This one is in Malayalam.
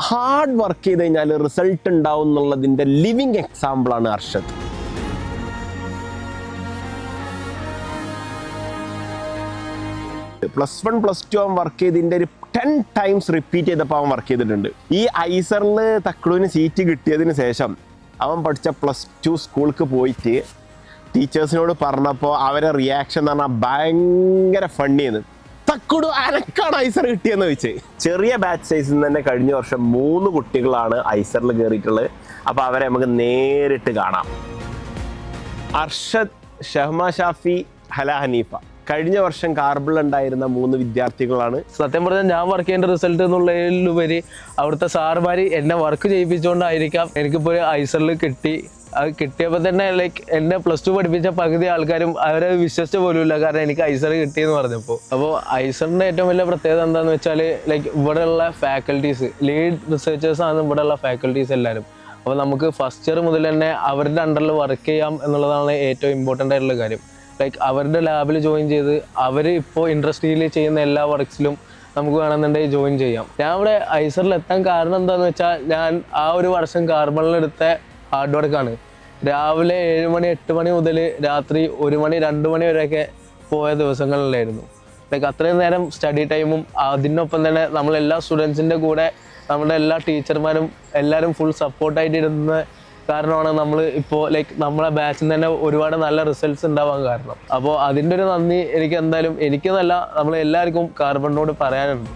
ഹാർഡ് വർക്ക് ചെയ്ത് കഴിഞ്ഞാൽ റിസൾട്ട് ഉണ്ടാവും എന്നുള്ളതിൻ്റെ ലിവിങ് എക്സാമ്പിളാണ് അർഷദ്. +1 +2 അവൻ വർക്ക് ചെയ്തതിൻ്റെ ഒരു 10 times റിപ്പീറ്റ് ചെയ്തപ്പോൾ അവൻ വർക്ക് ചെയ്തിട്ടുണ്ട്. ഈ ഐസറിൽ തക്കളുവിന് സീറ്റ് കിട്ടിയതിന് ശേഷം അവൻ പഠിച്ച +2 സ്കൂൾക്ക് പോയിട്ട് ടീച്ചേഴ്സിനോട് പറഞ്ഞപ്പോൾ അവരെ റിയാക്ഷൻ എന്ന് പറഞ്ഞാൽ ഭയങ്കര ഫണ്ണിയെന്ന്. തക്കുടു അനക്കാണ് ഐസർ കിട്ടിയെന്ന് ചോദിച്ച്. ചെറിയ ബാച്ച് സൈസിൽ നിന്ന് തന്നെ കഴിഞ്ഞ വർഷം 3 കുട്ടികളാണ് ഐസറിൽ കയറിയിട്ടുള്ളത്. അപ്പോൾ അവരെ നമുക്ക് നേരിട്ട് കാണാം. അർഷദ്, ഷഹ്മ ഷാഫി, ഹല ഹനീഫ കഴിഞ്ഞ വർഷം കാർബിളിൽ ഉണ്ടായിരുന്ന 3 വിദ്യാർത്ഥികളാണ്. സത്യം പറഞ്ഞാൽ ഞാൻ വർക്ക് ചെയ്യേണ്ട റിസൾട്ട് എന്നുള്ളതിലുപരി അവിടുത്തെ സാറുമാർ എന്നെ വർക്ക് ചെയ്യിപ്പിച്ചുകൊണ്ടായിരിക്കാം എനിക്കിപ്പോൾ ഐസറിൽ കിട്ടി. അത് കിട്ടിയപ്പോൾ തന്നെ ലൈക്ക് എന്നെ +2 പഠിപ്പിച്ച പകുതി ആൾക്കാരും അവരെ വിശ്വസിച്ച പോലുമില്ല, കാരണം എനിക്ക് ഐസർ കിട്ടിയെന്ന് പറഞ്ഞപ്പോൾ. അപ്പോൾ ഐസറിൻ്റെ ഏറ്റവും വലിയ പ്രത്യേകത എന്താണെന്ന് വെച്ചാൽ ലൈക്ക് ഇവിടെയുള്ള ഫാക്കൽറ്റീസ്, ലീഡ് റിസർച്ചേഴ്സാണ് ഇവിടെയുള്ള ഫാക്കൽറ്റീസ് എല്ലാവരും. അപ്പോൾ നമുക്ക് ഫസ്റ്റ് ഇയർ മുതൽ തന്നെ അവരുടെ അണ്ടറിൽ വർക്ക് ചെയ്യാം എന്നുള്ളതാണ് ഏറ്റവും ഇമ്പോർട്ടൻ്റ് ആയിട്ടുള്ള കാര്യം. ലൈക്ക് അവരുടെ ലാബിൽ ജോയിൻ ചെയ്ത് അവർ ഇപ്പോൾ ഇൻഡസ്ട്രിയിൽ ചെയ്യുന്ന എല്ലാ വർക്ക്സിലും നമുക്ക് വേണമെന്നുണ്ടെങ്കിൽ ജോയിൻ ചെയ്യാം. ഞാൻ ഇവിടെ ഐസറിൽ എത്താൻ കാരണം എന്താണെന്ന് വെച്ചാൽ ഞാൻ ആ ഒരു വർഷം കാർബണിലെടുത്ത ഹാർഡ് വർക്കാണ്. രാവിലെ 7 മണി 8 മണി മുതൽ രാത്രി 1 മണി 2 മണി വരെയൊക്കെ പോയ ദിവസങ്ങളിലായിരുന്നു. ലൈക്ക് അത്രയും നേരം സ്റ്റഡി ടൈമും അതിനൊപ്പം തന്നെ നമ്മളെല്ലാ സ്റ്റുഡൻസിൻ്റെ കൂടെ നമ്മുടെ എല്ലാ ടീച്ചർമാരും എല്ലാവരും ഫുൾ സപ്പോർട്ടായിട്ട് ഇരുന്ന കാരണമാണ് നമ്മൾ ഇപ്പോൾ ലൈക്ക് നമ്മളെ ബാച്ചിൽ തന്നെ ഒരുപാട് നല്ല റിസൾട്ട്സ് ഉണ്ടാവാൻ കാരണം. അപ്പോൾ അതിൻ്റെ ഒരു നന്ദി എനിക്ക് എന്തായാലും എനിക്കെന്നല്ല നമ്മളെല്ലാവർക്കും കാർബണിനോട് പറയാനുണ്ട്.